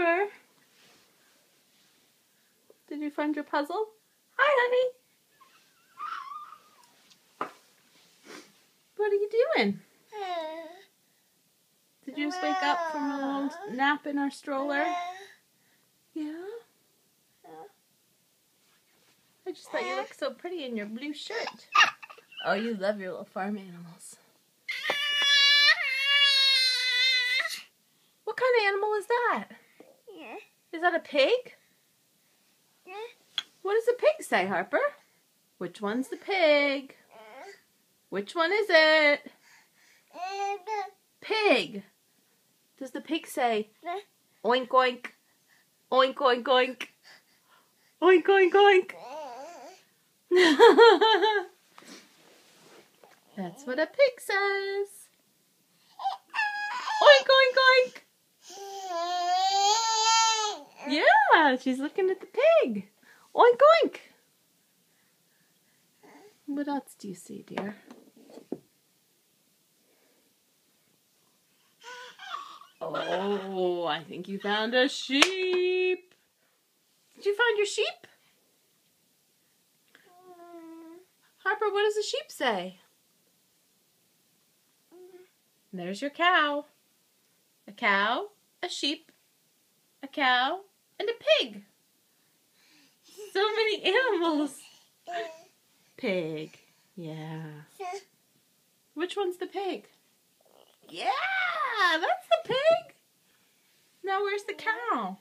Harper. Did you find your puzzle? Hi, honey. What are you doing? Did you just wake up from a long nap in our stroller? Yeah? I just thought you looked so pretty in your blue shirt. Oh, you love your little farm animals. What kind of animal is that? Is that a pig? What does the pig say, Harper? Which one's the pig? Which one is it? Pig. Does the pig say oink oink, oink oink oink, oink oink oink? That's what a pig says. Oink oink oink. Yeah, she's looking at the pig. Oink oink. What else do you see, dear? Oh, I think you found a sheep. Did you find your sheep? Harper, what does the sheep say? There's your cow. A cow, a sheep, a cow, and a pig. So many animals. Pig. Yeah. Which one's the pig? Yeah, that's the pig. Now where's the cow?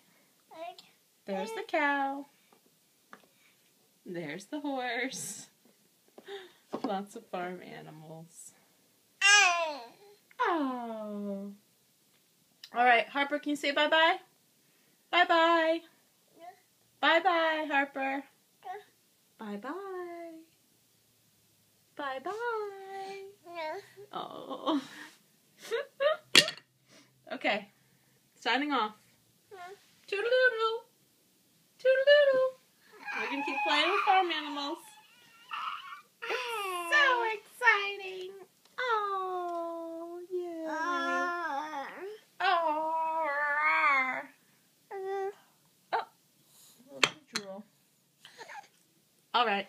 There's the cow. There's the horse. Lots of farm animals. Oh. All right, Harper, can you say bye-bye? Bye-bye. Bye-bye, Harper. Bye-bye. Bye-bye. Oh. Okay, signing off. Toodle-doodle. Toodle-doodle. We're going to keep playing with farm animals. It's so exciting. Oh, yeah. Oh. Oh. A little drool. All right.